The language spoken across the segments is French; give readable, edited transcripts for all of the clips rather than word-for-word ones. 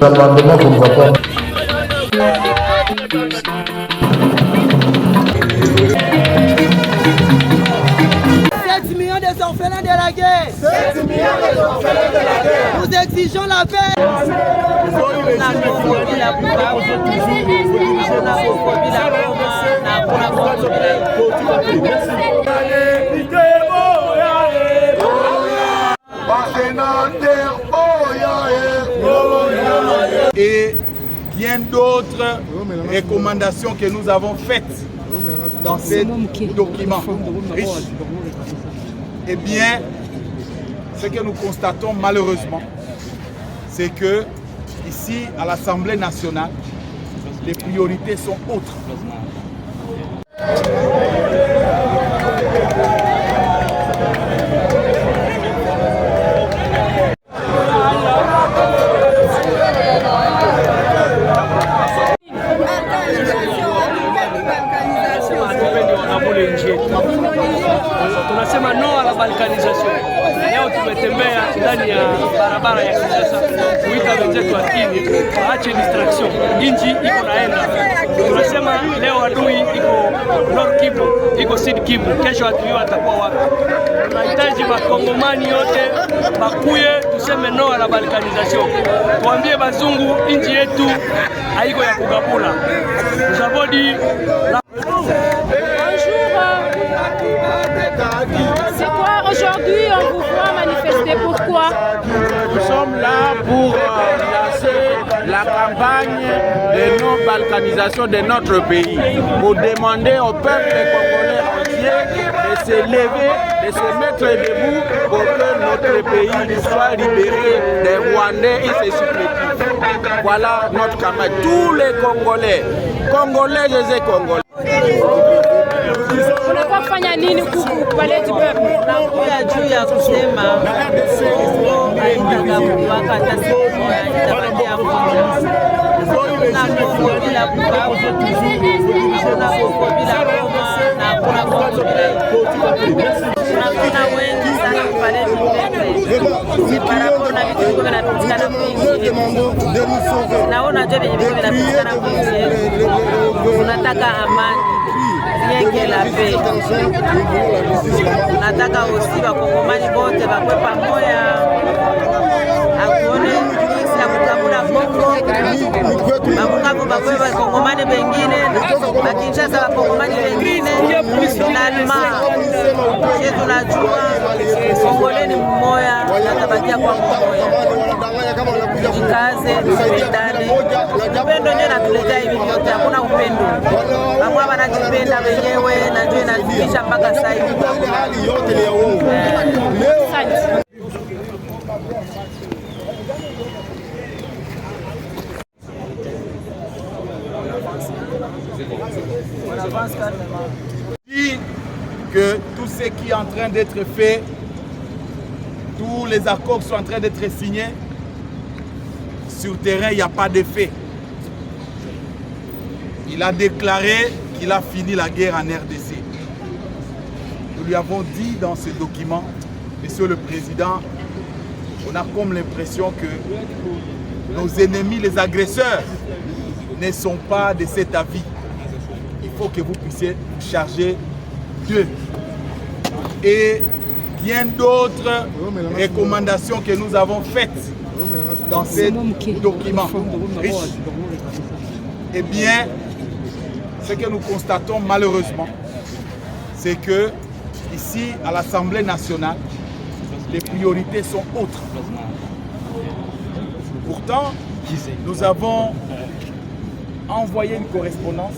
L'amendement qu'on va pas. 7 millions des orphelins de la guerre. 7 millions des orphelins de la guerre. Nous exigeons la paix. Et bien d'autres recommandations que nous avons faites dans ces documents riches. Eh bien, ce que nous constatons malheureusement, c'est que ici, à l'Assemblée nationale, les priorités sont autres. Tunasema no la balkanization. Leo tumetembea ndani ya barabara ya Kinshasa kuita wenzetu akini waache distraction. Inji iko naenda. Tunasema leo adui iko Nord Kivu, iko Sud Kivu. Kesho adui watakuwa wapi? Tunahitaji makongomani yote bakuye tuseme no la balkanization. Tuambie bazungu inji yetu haiko ya kugabula. Uzabodi la C'est quoi aujourd'hui? On vous voit manifester. Pourquoi? Nous sommes là pour lancer la campagne de non-balkanisation de notre pays, pour demander au peuple congolais entier de se lever, de se mettre debout pour que notre pays soit libéré des Rwandais et ses supplétifs. Voilà notre campagne. Tous les Congolais, Congolaises et Congolais. Unafanya nini huku pale Jipepe? Nakuja juu ya kusema Kongo haitaka kuwaka hata siku moja, itabakia moja. Kuna Kongo bila Bukavu, kuna Kongo bila Goma na kuna Kongo bila tunaona wengi sana pale Jipepe. Separapo na vitu viko vinapitikana kwingi. Naona je vyenye viko vinapitikana kwingi. Tunataka amani. Nienge la paix. Nataka aussi bakongomani bote bakwe pamoja, akuone jinsi ya kukabula Kongo, babukavu bakwe bakongomani bengine, bakinshasa bakongomani bengine, finalma sie tunajua Kongole ni mmoja, natabakia kwa mmoja. Jikaze, tupendane. Upendo ndio natuletea hivi vyote, hakuna upendo. Bamwa wanajipenda wenyewe na ndio inazidisha mpaka sasa hivi. Dit que tout ce qui est en train d'être fait, tous les accords sont en train d'être signés, sur terrain il n'y a pas d'effet. Il a déclaré qu'il a fini la guerre en RDC. Nous lui avons dit dans ce document, Monsieur le Président, on a comme l'impression que nos ennemis, les agresseurs, ne sont pas de cet avis. Il faut que vous puissiez vous charger d'eux. Et bien d'autres recommandations que nous avons faites dans ces documents riches. Eh bien, ce que nous constatons malheureusement, c'est que ici, à l'Assemblée nationale, les priorités sont autres. Pourtant, nous avons envoyé une correspondance,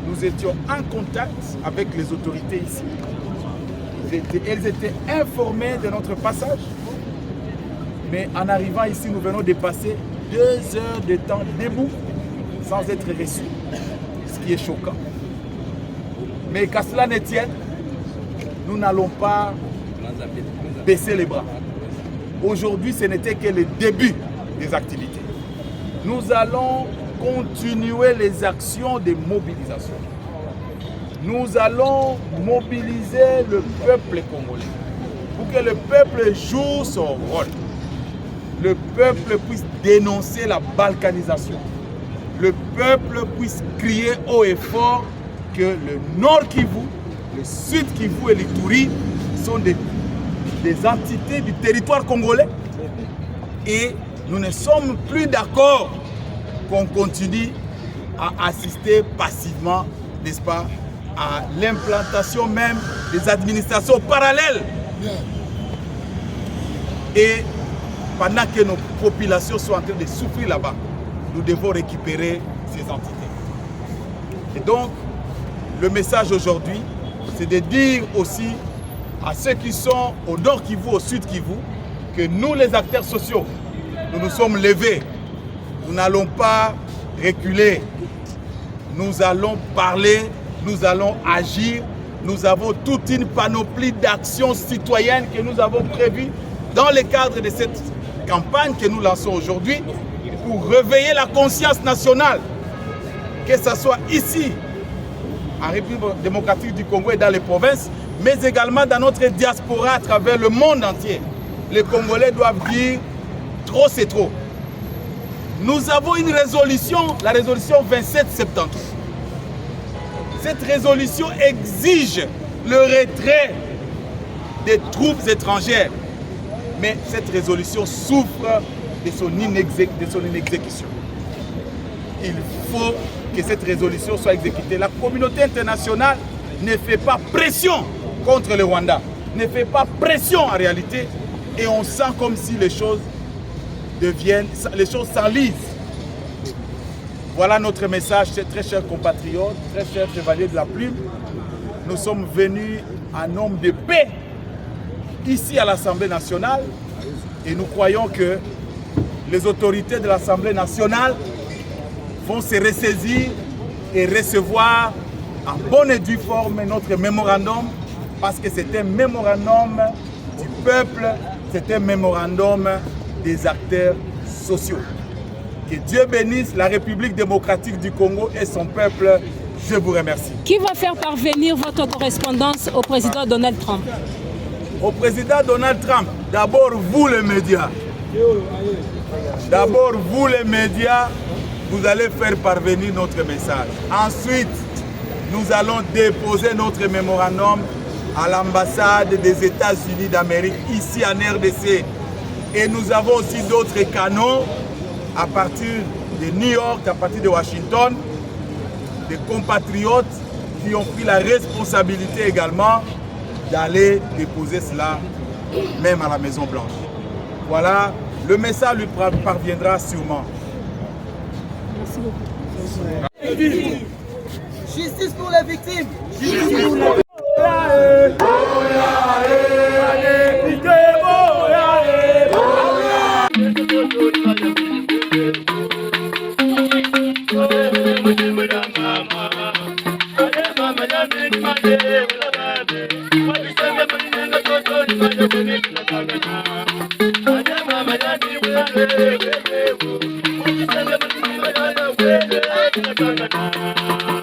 nous étions en contact avec les autorités ici. Elles étaient informées de notre passage, mais en arrivant ici, nous venons de passer 2 heures de temps debout sans être reçus, ce qui est choquant. Mais qu'à cela ne tienne, nous n'allons pas baisser les bras. Aujourd'hui, ce n'était que le début des activités. Nous allons continuer les actions de mobilisation. Nous allons mobiliser le peuple congolais pour que le peuple joue son rôle. Le peuple puisse dénoncer la balkanisation. Le peuple puisse crier haut et fort que le Nord Kivu, le Sud Kivu et l'Ituri sont des entités du territoire congolais. Et nous ne sommes plus d'accord qu'on continue à assister passivement, n'est-ce pas, à l'implantation même des administrations parallèles. Et pendant que nos populations sont en train de souffrir là-bas, nous devons récupérer ces entités. Et donc, le message aujourd'hui, c'est de dire aussi à ceux qui sont au Nord Kivu, au Sud Kivu, que nous, les acteurs sociaux, nous nous sommes levés. Nous n'allons pas reculer. Nous allons parler, nous allons agir. Nous avons toute une panoplie d'actions citoyennes que nous avons prévues dans le cadre de cette campagne que nous lançons aujourd'hui pour réveiller la conscience nationale, que ce soit ici, en République démocratique du Congo et dans les provinces, mais également dans notre diaspora à travers le monde entier. Les Congolais doivent dire « trop c'est trop ». Nous avons une résolution, la résolution 2773. Cette résolution exige le retrait des troupes étrangères. Mais cette résolution souffre de son inexécution. Il faut que cette résolution soit exécutée. La communauté internationale ne fait pas pression contre le Rwanda, ne fait pas pression en réalité, et on sent comme si les choses s'enlisent. Voilà notre message, très chers compatriotes, très chers chevaliers de la plume. Nous sommes venus en homme de paix ici à l'Assemblée nationale et nous croyons que les autorités de l'Assemblée nationale vont se ressaisir et recevoir en bonne et due forme notre mémorandum, parce que c'est un mémorandum du peuple, c'est un mémorandum des acteurs sociaux. Que Dieu bénisse la République démocratique du Congo et son peuple. Je vous remercie. Qui va faire parvenir votre correspondance au président Donald Trump? Au président Donald Trump, d'abord vous les médias. D'abord vous les médias, vous allez faire parvenir notre message. Ensuite, nous allons déposer notre mémorandum à l'ambassade des États-Unis d'Amérique, ici en RDC. Et nous avons aussi d'autres canaux à partir de New York, à partir de Washington, des compatriotes qui ont pris la responsabilité également d'aller déposer cela même à la Maison Blanche. Voilà, le message lui parviendra sûrement. Merci beaucoup. Justice pour les victimes. Justice pour les victimes. Thank you.